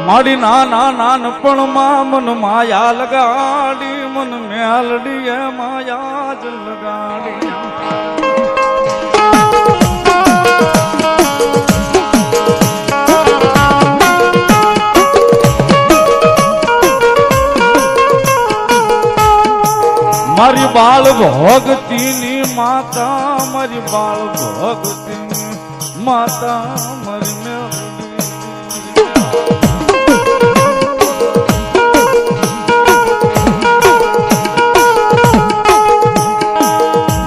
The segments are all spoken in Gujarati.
મારી નાના નાનપણમાં મન માયા લગાડી, મન મેલડી એ માયા જ લગાડી. મારી બાળ ભગતીની માતા, મારી બાળ ભગતીની માતા, મારી મેલડી.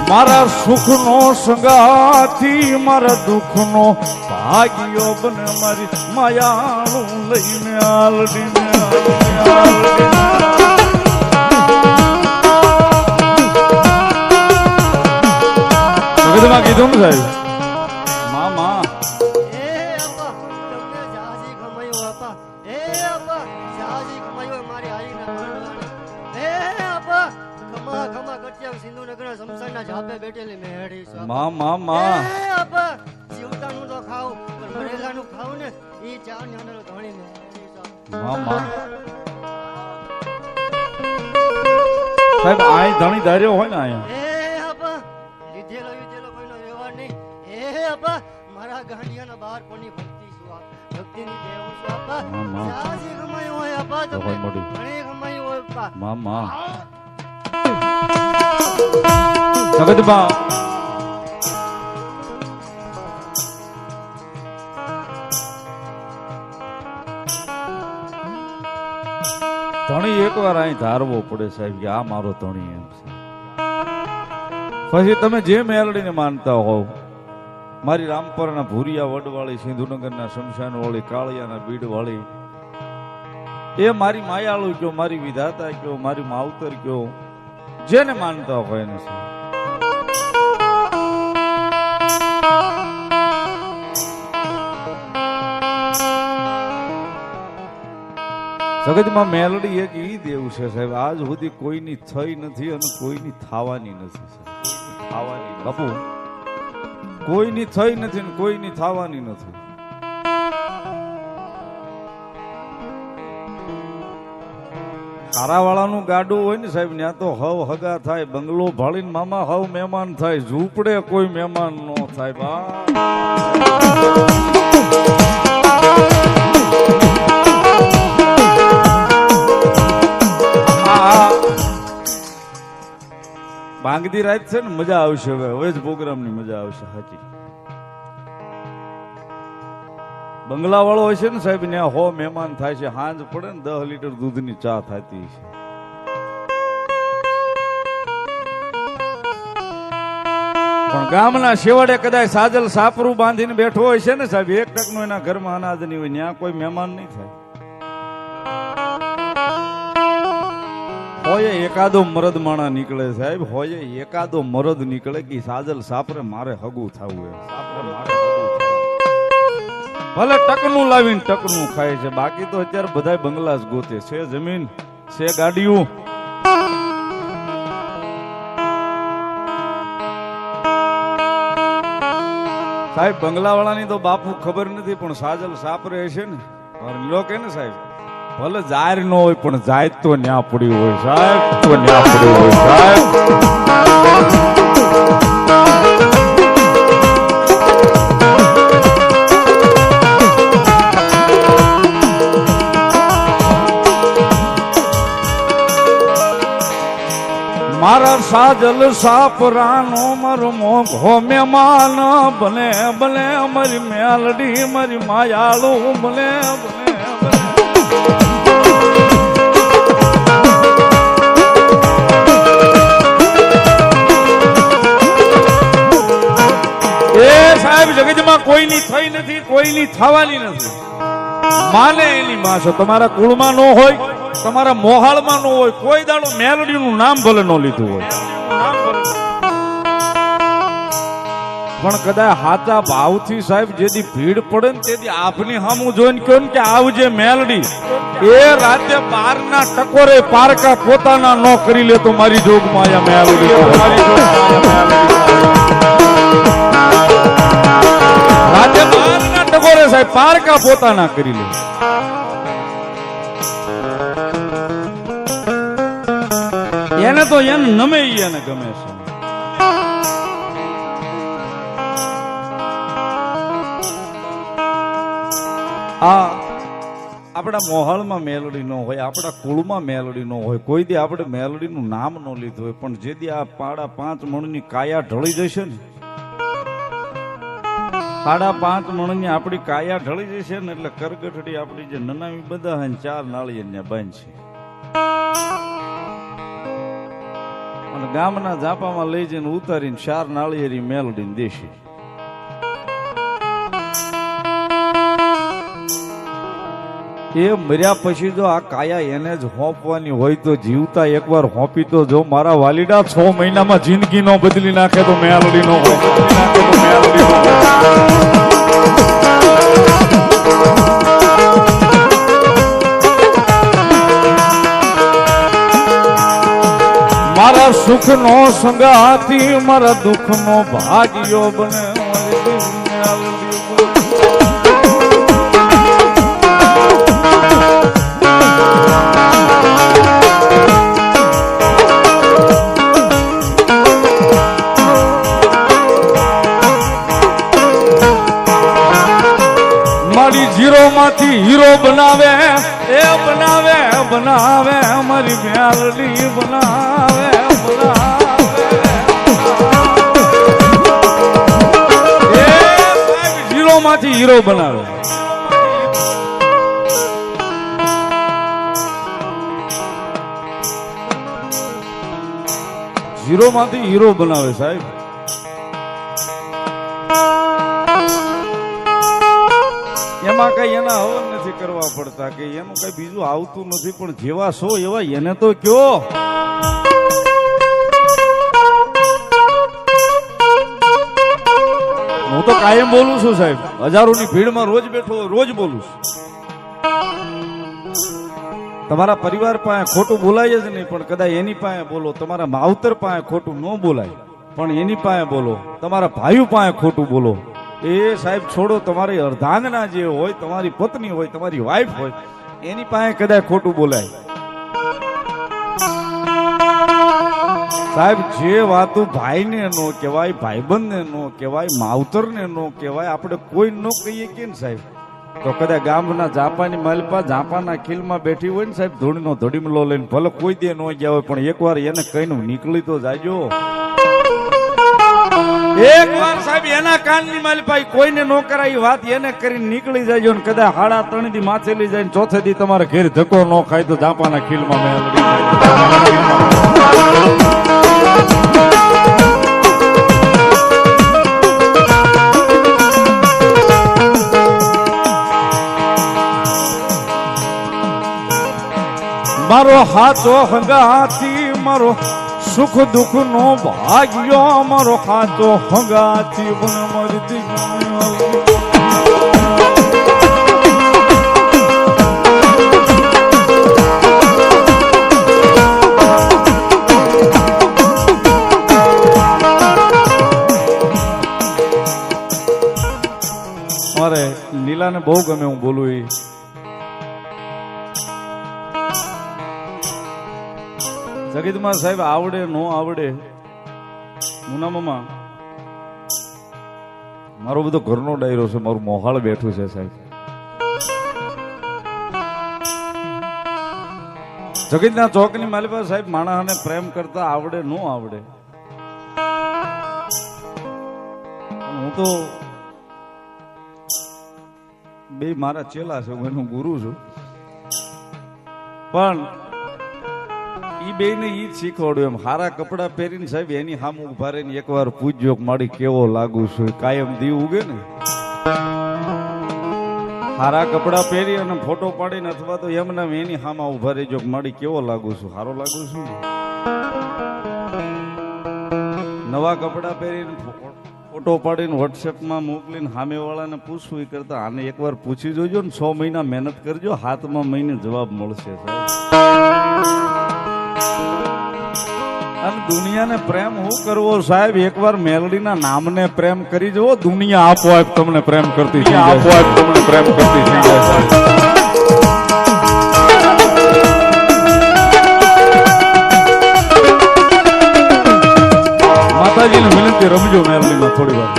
મારા સુખનો સંગાથી મારા દુઃખનો ભાગ્યો બને, મારી માયાનું લઈને આલડી જગતમાં કીધું ને સાહેબ મામા સાહેબ આ ધણી ધાર્યો હોય ને અહીંયા મારા ગાંડિયાના બહાર કોની ભક્તિ છું, ભક્તિની દેવ છું આપા. જાજી કમાયું હોય આપા, તમે ઘણી કમાયું હોય આપા. મામા જગતમાં ધણી એકવાર અહીં ધારવો પડે સાહેબ કે આ મારો ધણી એમ છે. પછી તમે જે મેલડીને માનતા હોવ, મારી રામપરના ભૂરિયા વડવાળી, સિંધુનગરના શમશાન વાળી, કાળિયાના બીડ વાળી, એ મારી માયાળુ કયો, મારી વિધાતા કયો, મારી માવતર કયો, જેને માનતા હોય એને છે. જગતમાં મેલડી એક ઈ દેવ છે સાહેબ, આજ સુધી કોઈની થઈ નથી અને કોઈની થવાની નથી સાહેબ. થવાની બાપુ કોઈની થઈ નથી ને કોઈની થવાની નથી. ખારાવાળાનું ગાડું હોય ને સાહેબ, ત્યાં તો હવ હગા થાય, બંગલો ભાળીને મામા હવ મહેમાન થાય, ઝૂંપડે કોઈ મહેમાન નો થાય. ભાંગતી રાત છે ને, મજા આવશે. હવે જ પ્રોગ્રામ ની મજા આવશે સાચી. બંગલા વાળો હોય છે ને સાહેબ, ત્યાં હો મહેમાન થાય છે, હાંજ પડે ને 10 લીટર દૂધની ચા થતી છે. પણ ગામના શેવાડે કદાચ સાજલ સાપરું બાંધીને બેઠો હોય છે ને સાહેબ, 1 ટકનું એના ઘરમાં અનાજ નહીં હોય, ત્યાં કોઈ મહેમાન નહીં થાય. હોય એકાદો મરદ માણા નીકળે સાહેબ, હોય એકાદો મરદ નીકળે કે સાજલ સાપરે મારે હગું થવું, સાપરે મારે હગું થવું. ભલે ટકનું લાવીને ટકનું ખાય છે, બાકી તો અત્યારે બધા બંગલા જ ગોતે છે, જમીન છે, ગાડીઓ. સાહેબ બંગલા વાળાની તો બાપુ ખબર નથી, પણ સાજલ સાપરે છે ને લોકો ને સાહેબ, ભલે જાહેર ન હોય પણ જાય તો ન્યા પડ્યું હોય સાહેબ, તો ન્યા પડ્યું હોય સાહેબ. મારા સાજલ સાપરાનો મારો મોઘો મહેમાન, ભલે ભલે મારી મેલડી, મારી માયાળુ, ભલે ભલે. સાહેબ જગતમાં કોઈની થઈ નથી, કોઈની થવાની નથી. માને એની માં છે. તમારા કુળમાં ન હોય, તમારા મોહાળમાં ન હોય, કોઈ દાડો મેલડીનું નામ ભલે ન લીધું હોય, પણ કદાચ હાચા ભાવથી સાહેબ જેથી ભીડ પડે ને તેથી આપની સામું જોઈને કહો ને કે આવજે મેલડી, એ રાતે 12 ના ટકોરે પારકા પોતાના ન કરી લે તો મારી જોગમાં આયા મેલડી, મારી જોગમાં આયા મેલડી. એના પોતાના કરી લે. એને તો એને નમે એને ગમે છે. આ આપણા મોહાળમાં મેલડી ન હોય, આપણા કુળમાં મેલડી ન હોય, કોઈ દી આપણે મેલડીનું નામ ન લીધું હોય, પણ જે દી આ પાડા 5 મણની કાયા ઢળી જશે ને, 5.5 મણની આપણી કાયા ઢળી જશે ને, એટલે કરગઠડી આપણી જે નનામી બધા હોય ને 4 નાળિયેર બંધ છે. અને ગામના ઝાપામાં લઈ જઈને ઉતારીને 4 નાળિયેરી મેલડીને દેશે. એ મર્યા પછી જો આ કાયા એને જ હોંપવાની હોય તો જીવતા એકવાર હોંપી તો જો મારા વાલીડા 6 મહિનામાં જિંદગી નો બદલી નાખે તો મેલડી નો હોય. મારા સુખ નો સંગાતી મારા દુઃખ નો ભાગ્યો બને. હીરો માંથી હીરો બનાવે, એ બનાવે બનાવે અમારી મેલડી બનાવે બનાવે. હીરો માંથી હીરો બનાવે. હીરો માંથી હીરો બનાવે સાહેબ. એમાં કઈ એના હવન નથી કરવા પડતા કે એનું કઈ બીજું આવતું નથી, પણ જેવા છો એવા એને તો કયો. હું તો કાયમ બોલું છું સાહેબ, હજારોની ભીડમાં રોજ બેઠો રોજ બોલું છું. તમારા પરિવાર પાસે ખોટું બોલાય જ નહીં, પણ કદાચ એની પાસે બોલો. તમારા માવતર પાસે ખોટું ન બોલાય, પણ એની પાસે બોલો. તમારા ભાઈઓ પાસે ખોટું બોલો. એ સાહેબ છોડો, તમારી અર્ધાંગના જે હોય, તમારી પત્ની હોય, તમારી વાઈફ હોય, એની પાસે કદાચ ખોટું બોલાય. સાહેબ જે વાતો ભાઈને નો કહેવાય, ભાઈબંધને નો કહેવાય, માવતરને નો કહેવાય, આપણે કોઈ ન કહીએ કે ને સાહેબ, તો કદાચ ગામના જાપાની માલપા જાપાના ખીલમાં બેઠી હોય ને સાહેબ, ધૂળનો ધડીમલો લઈને ભલે કોઈ દે ન ગયા હોય, પણ એકવાર એને કઈને નીકળી તો જાજો. એક વાર સાહેબ એના કાનની માલપાઈ કોઈને નો કરાય વાત એને કરીને નીકળી જાય ને કદાચ 3.5 દી માથે લઈ જાય, 4થે દી તમારે ઘેર ધક્કો ન ખાય તો જાપાના ખીલમાં મેલડી. મારો હાથો હંગાથી મારો સુખ દુઃખ નો ભાગ્યો, મારો હાથો હંગાથી બન મારી દીકરી. મારે લીલાને બહુ ગમે હું બોલું એ. જગતમાં સાહેબ આવડે નો આવડે, મુના મામા મારો બધો ઘરનો ડાયરો છે, મારું મોહાળ બેઠું છે સાહેબ. જગતના ચોકની માલિકા સાહેબ માણસને પ્રેમ કરતા આવડે નો આવડે. હું તો બે મારા ચેલા છે, હું એનો ગુરુ છું, પણ ઈ બે ને ઈ જ શીખવાડ્યું. એમ હારા કપડા પહેરીને સાહેબ એની સામે ઉભા રહીને એકવાર પૂછજો મારી કેવો લાગુ છું. કાયમ દી ઉગે ને હારા કપડા પહેરી અને ફોટો પાડીને અથવા તો એમને એની સામે ઉભા રહીજો મારી કેવો લાગુ છું, હારો લાગુ છું. નવા કપડા પહેરીને ફોટો પાડીને વોટ્સએપમાં મોકલીને સામેવાળાને પૂછવું એ કરતા આને એકવાર પૂછી જોજો ને 6 મહિના મહેનત કરજો, 7મા મહિને જવાબ મળશે સાહેબ. અને દુનિયાને પ્રેમ હું કરવો સાહેબ, એકવાર મેલડીના નામને પ્રેમ કરી જુઓ, દુનિયા આપોઆપ તમને પ્રેમ કરતી થઈ જાય. આપોઆપ તમને પ્રેમ કરતી થઈ જાય. માતાજીને વિનંતી રમજો મેલડીમાં થોડી વાર,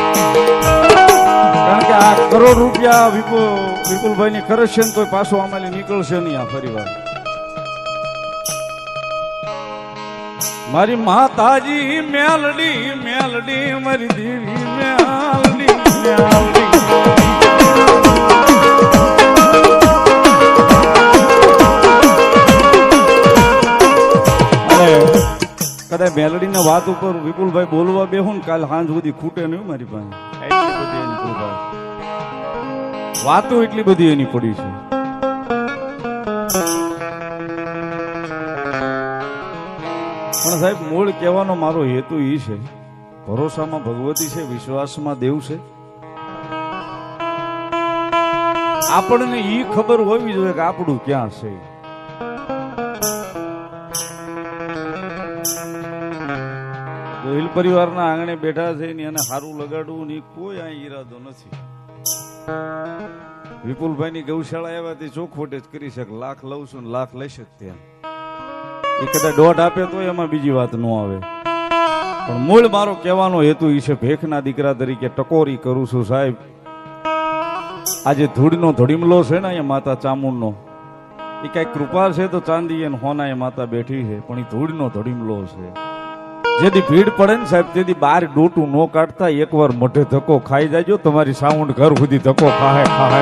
કારણ કે આ કરોડ રૂપિયા વિપુલભાઈ ની ખર્ચ છે ને તો પાછું આમાંથી નીકળશે નહીં આ ફરી વાર. મારી માતાજી મેલડી મેલડી મારી દેવી મેલડી મેલડી. કદાચ મેલડી ના વાત ઉપર વિપુલભાઈ બોલવા બેહું ને કાલ સાંજ સુધી ખૂટે નહીં મારી પાસે. એટલી બધી એની કૃપા, વાતો એટલી બધી એની પડી છે. પણ સાહેબ મૂળ કહેવાનો મારો હેતુ એ છે, ભરોસામાં ભગવતી છે, વિશ્વાસમાં દેવ છે. આપણને ઈ ખબર હોવી જોઈએ કે આપણું ક્યાં છે. હિલ પરિવારના આંગણે બેઠા છે ને એને સારું લગાડવું ની કોઈ આ ઈરાદો નથી. વિપુલભાઈ ની ગૌશાળા આવ્યાથી ચોખવટ જ કરી શકે, લાખ લઉં છું ને લાખ લઈ શકે ત્યાં. એ કદાચ દોઢ આપે તો એમાં બીજી વાત ન આવે, પણ મૂળ મારો કહેવાનો હેતુ એ છે, ભેખના દીકરા તરીકે ટકોરી કરું છું સાહેબ. આજે ધૂળનો ધડીમલો છે ને અહીંયા માતા ચામુંડનો, એ કઈ કૃપા છે તો ચાંદી અને હોના એ માતા બેઠી છે, પણ એ ધૂળનો ધડીમલો છે. જેથી ભીડ પડે ને સાહેબ તેથી બહાર ડોટું ન કાઢતા એકવાર મોઢે ધક્કો ખાઈ જાજો, તમારી સાઉન્ડ ઘર સુધી ધક્કો ખાહે ખાહે.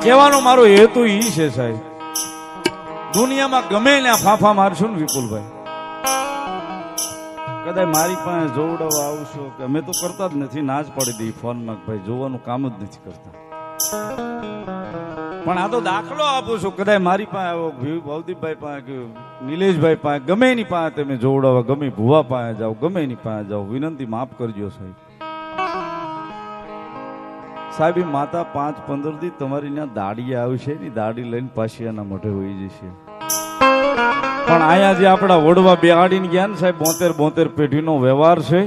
કહેવાનો મારો હેતુ ઈ છે સાહેબ, દુનિયામાં ગમે ને ફાફા મારશું ને વિપુલભાઈ, કદાચ મારી પાસે જોવડાવવા આવશો કે અમે તો કરતા જ નથી, ના જ પાડી દઈ ફોનમાં, ભાઈ જોવાનું કામ જ નથી કરતા. પણ આ તો દાખલો આપું છું, કદાચ મારી પાસે આવો ભવદીપભાઈ પાસે કે નિલેશભાઈ પાસે, ગમે એની પાસે તમે જોવડાવવા, ગમે ભુવા પાસે જાઓ, ગમે એની પાસે જાઓ, વિનંતી માફ કરજો સાહેબ. સાહેબ એ માતા 5-15 દી તમારી ત્યાં દાડી આવશે, ની દાડી લઈને પાછી એના મોઢે હોઈ જશે. પણ અહીંયા જે આપણા વડવા બેહાડીને ગયા ને સાહેબ, 72 પેઢીનો વ્યવહાર છે.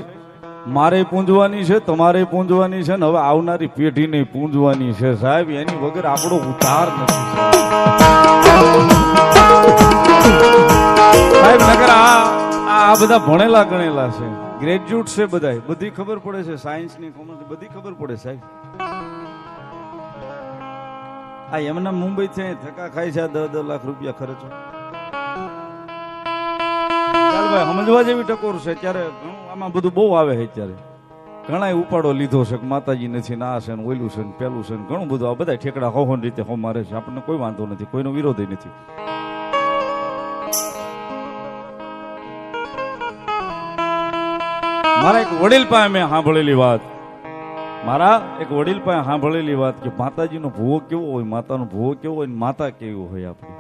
મારે પૂંજવાની છે, તમારે પૂંજવાની છે, ને હવે આવનારી પેઢીને પૂંજવાની છે સાહેબ. એની વગર આપણો ઉતાર નથી સાહેબ. નગર આ બધા ભણેલા ગણેલા છે, ગ્રેજ્યુએટ છે, બધા બધી ખબર પડે છે, સાયન્સ ની કોમર્સ બધી ખબર પડે સાહેબ. આ એમના મુંબઈ થી ધક્કા ખાય છે, 10 લાખ રૂપિયા ખર્ચો. સમજવા જેવી ટકોર છે. ત્યારે આમાં બધું બહુ આવે છે. ત્યારે ઘણા ઉપાડો લીધો છે, માતાજી નથી, ના છે, ઓયલું છે, પેલું છે, ઘણું બધું. આ બધા ઠેકડા હોવાની રીતે હો મારે છે. આપણને કોઈ વાંધો નથી, કોઈનો વિરોધ નથી. મારા એક વડીલ પાસે મેં સાંભળેલી વાત, કે માતાજીનો ભૂવો કેવો હોય, માતાનો ભૂવો કેવો હોય, માતા કેવી હોય આપણી.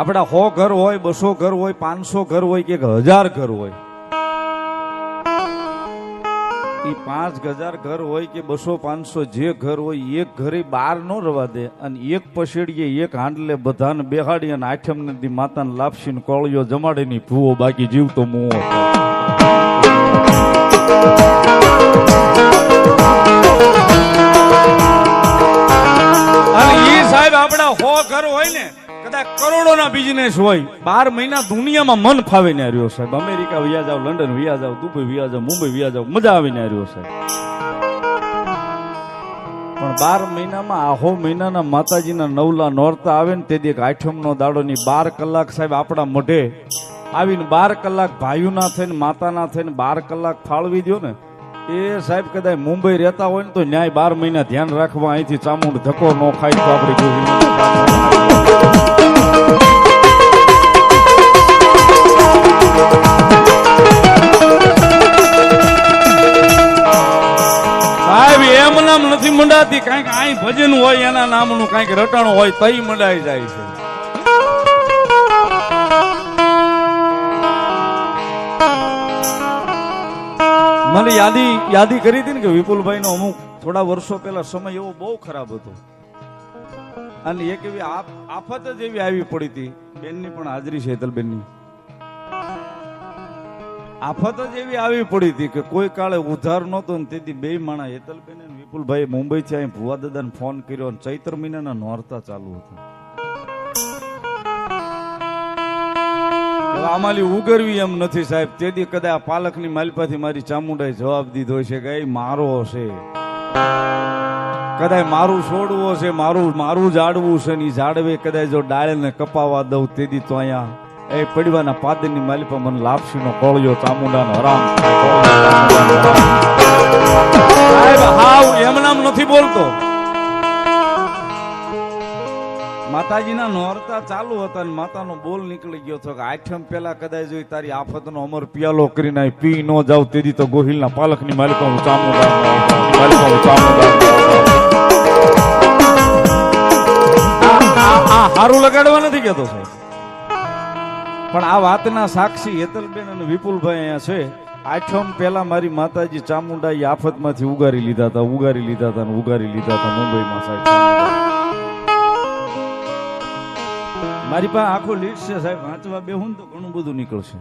આપડા 100 ઘર હોય, 200 ઘર હોય, 500 ઘર હોય કે 1000 ઘર હોય, એ 5000 ઘર હોય કે 200-500 જે ઘર હોય, એક ઘરે બહાર ન રવા દે અને એક પસેડીએ એક હાંડલે બધાને બેહાડી અને આઠમ નદી માતાને લાપસી ને કોળિયો જમાડે ની ભૂવો, બાકી જીવતો મુવો. અને એ સાહેબ આપડા 100 ઘર હોય ને, કદાચ કરોડોના બિઝનેસ હોય, 12 મહિના દુનિયામાં મન ફાવે ને રહ્યો સાહેબ. અમેરિકા વિયા જાવ, લંડન વિયા જાવ, દુબઈ વિયા જાવ, મુંબઈ વિયા જાવ, મજા આવીને રહ્યો સાહેબ. પણ 12 મહિનામાં આહો મહિનાના માતાજીના નવલા નોરતા આવે ને, તે દી આઠમનો દાડો ની 12 કલાક સાહેબ આપણા મોઢે આવીને 12 કલાક ભાઈઓના થઈને માતાના થઈને 12 કલાક ફાળવી દો ને, એ સાહેબ કદાચ મુંબઈ રહેતા હોય ને તો ન્યાય 12 મહિના ધ્યાન રાખવા, અહીંથી ચામુંડ ધક્કો ન ખાય તો આપણે જોઈ. સાહેબ એમ નામ નથી મંડાતી, કઈક અહીં ભજન હોય એના નામનું કઈક રટાણું હોય તઈ મંડાઈ જાય છે. મને યાદી કરી હતી ને કે વિપુલભાઈ નો અમુક થોડા વર્ષો પહેલા સમય એવો બહુ ખરાબ હતો અને એક એવી આફત જ એવી આવી પડી હતી. બેનની પણ હાજરી છે, હેતલબેનની. આફત જ એવી આવી પડી હતી કે કોઈ કાળે ઉધાર નહોતો ને તેથી બે માણા હેતલબેન અને વિપુલભાઈ મુંબઈ થી અહીં ભુવા દાદાને ફોન કર્યો અને ચૈત્ર મહિનાના નોરતા ચાલુ હતા. આમાલી ઉગરવી એમ નથી સાહેબ. તેથી કદાચ પાલકની માલપાથી મારી ચામુંડાએ જવાબ દીધો છે કે મારો હશે, કદાચ મારું છોડવું હશે, મારું જાડવું છે ને જાડવે કદાચ જો ડાળને કપાવા દઉં તેથી તો અહીંયા એ પડવાના પાદરની માલિપા મને લાપસીનો કોળિયો ચામુંડાનો હરામ સાહેબ. હાવ એમ નામ નથી બોલતો. માતાજીના નોરતા ચાલુ હતા ને માતાનો બોલ નીકળી ગયો હતો કે આઠમ પેલા કદાચ જોઈ તારી આફતનો અમર પિયાલો કરીને પી ન જાવ તેથી તો ગોહિલના પાલકની માલિકા હું ચામુંડા હારું લગાડવા નથી કેતો સાહેબ, પણ આ વાતના સાક્ષી હેતલબેન અને વિપુલભાઈ અહીંયા છે. આઠમ પહેલા મારી માતાજી ચામુંડા એ આફતમાંથી ઉગારી લીધા હતા મુંબઈમાં સાહેબ. મારી પાસે આખો લીસ્ટ છે સાહેબ, વાંચવા બેહું તો ઘણું બધું નીકળશે.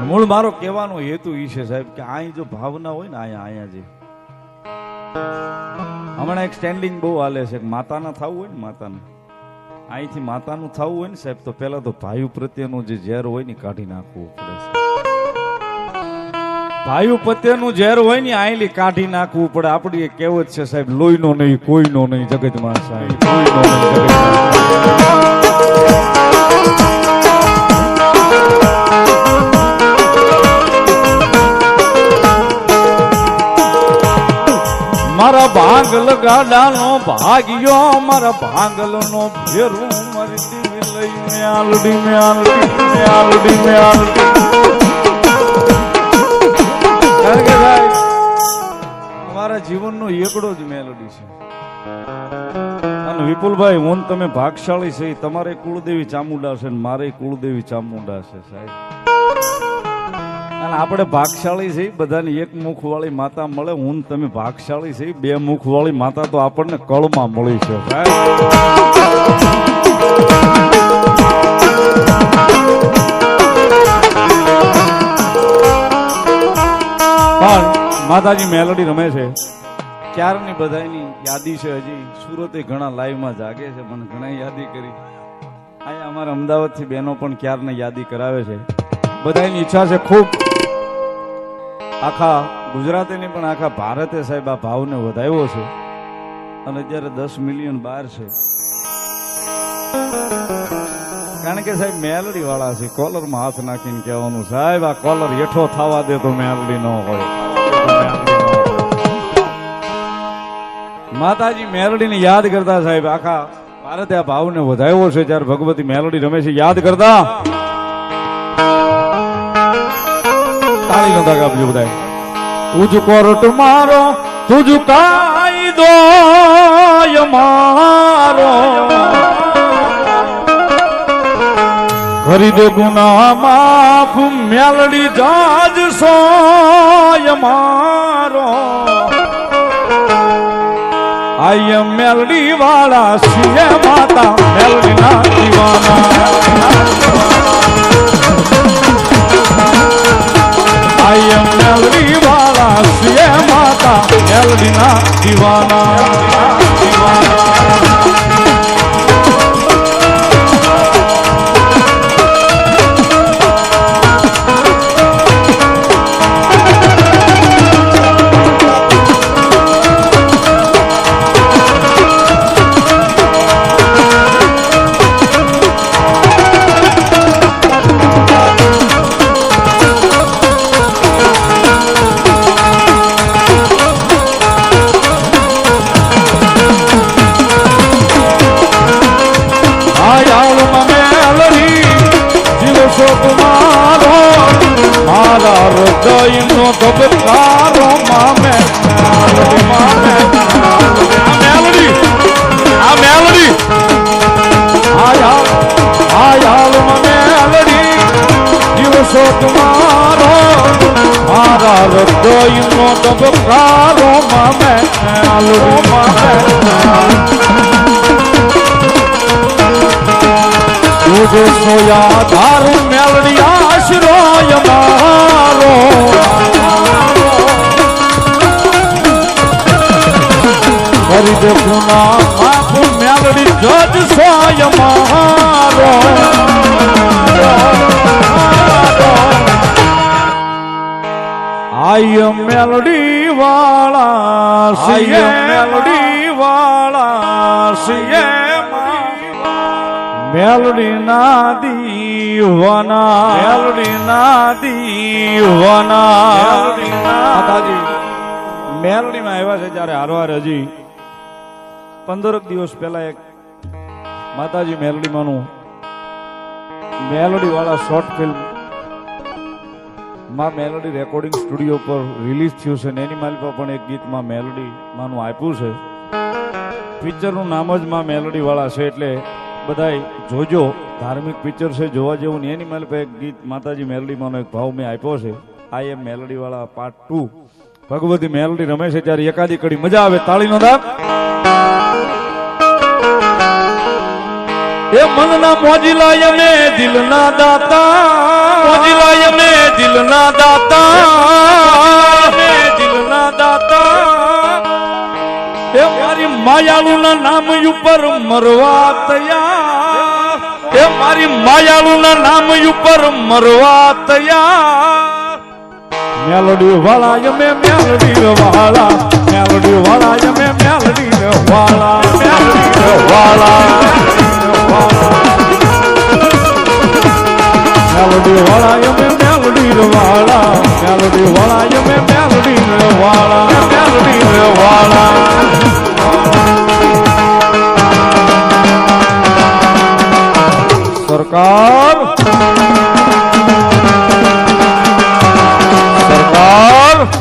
મૂળ મારો કહેવાનો હેતુ એ છે સાહેબ કે અહીં જો ભાવના હોય ને અહીંયા જે હમણાં એક સ્ટેન્ડિંગ બહુ હાલે છે કે માતાના થવું હોય ને માતાને અહીંથી માતાનું થવું હોય ને સાહેબ તો પેલા તો ભાઈ પ્રત્યેનું જે ઝેર હોય ને કાઢી નાખવું પડે છે. ભાઈ પ્રત્યેનું ઝેર હોય ને આયલી કાઢી નાખવું પડે. આપડી એક કહેવત છે સાહેબ, લોહીનો નહીં કોઈનો નહીં જગતમાં સાહેબ, કોઈનો નહીં જગતમાં. મારા ભાંગલ ગાડાનો ભાગ્યો, મારા ભાંગલ નો ફેરું મારી દીવી લઈને આલડી મે કારણ કે સાહેબ અમારા જીવનનો એકડો જ મેલોડી છે. અને વિપુલભાઈ હું તમે ભાગશાળી છે, તમારે કુળદેવી ચામુંડા છે ને મારે કુળદેવી ચામુંડા છે સાહેબ. અને આપણે ભાગશાળી છે, બધાને એક મુખ વાળી માતા મળે. હું તમે ભાગશાળી છે, બે મુખ વાળી માતા તો આપણને કળમાં મળી છે સાહેબ. પણ માતાજી મેલોડી રમે છે ક્યારની બધાની યાદી છે. હજી સુરતે ઘણા લાઈવમાં જાગે છે, મને ઘણા યાદી કરી. અહીંયા અમારા અમદાવાદ થી બહેનો પણ ક્યારને યાદી કરાવે છે. બધાની ઈચ્છા છે ખૂબ આખા ગુજરાતની પણ આખા ભારતે સાહેબ આ ભાવને વધાવ્યો છે અને અત્યારે 10 મિલિયન બહાર છે. કારણ કે સાહેબ મેલડી વાળા છે. કોલરમાં હાથ નાખીને કહેવાનું સાહેબ આ કોલર હેઠો થવા દે તો મેલડી ન હોય. માતાજી મેલડીને યાદ કરતા સાહેબ આખા ભારતે આ ભાવને વધાવ્યો છે. જ્યારે ભગવતી મેલડી રમે છે યાદ કરતા તાળી નો દાગ આપજો બધા. તુજ કોર્ટ મારો તુજ કાયદો મારો કરી દે ગુના માફ મેલડી જાજ સોય મારો. આય મેલડી વાળા સિંહ માતા મેલડી ના દીવાના. આય મેલડી વાળા સિંહ માતા મેલડી ના દીવાના. ધબકારો મામે આ મેલડી આયાલ મને મેલડી દિવસો તમારો મારા હૃદયનો ધબકારો મામે આલડી મામે તુજો સોયા ધાર મેલડી આશરોય મારો હરિદ પુના બાપુ મેલડી જજ સોય મારો આય મેલડી વાળા સિય મેલડી વાળા સિય મેલડી ના દીવાના મેલડી ના દીવાના માતાજી મેલડી માં આવ્યા છે જ્યારે હારવાર હજી 15 દિવસ પહેલા એક માતાજી મેલડી માનું મેલડી વાળા શોર્ટ ફિલ્મ માં મેલોડી રેકોર્ડિંગ સ્ટુડિયો પર રિલીઝ થયું છે ને એની માલિકા પણ એક ગીત માં મેલોડી માનું આપ્યું છે પિક્ચરનું નામ જ માં મેલોડી વાળા છે એટલે બધાય જોજો ધાર્મિક પિક્ચર છે જોવા જેવું ને એની માલિકા એક ગીત માતાજી મેલોડી માનો એક ભાવ મેં આપ્યો છે આઈ એમ મેલોડી વાળા પાર્ટ 2 ભગવતી મેલોડી રમે છે ત્યારે એકાદી કડી મજા આવે તાળીનો દાબ એ મનના મોજીલાય મે દિલના દાતા મોજીલાય મે દિલના દાતા મે દિલના દાતા એ મારી માયાળુના નામ ઉપર મરવા તૈયાર એ મારી માયાળુના નામ ઉપર મરવા તૈયાર મેલોડી વાળા મે મેલોડી વાળા મેલોડી વાળા મે મેલોડી વાળા મેલોડી વાળા મેલોડી વાળા મે મેલોડી વાળા મેલોડી વાળા મે મેલોડી વાળા મેલોડી વાળા સરકાર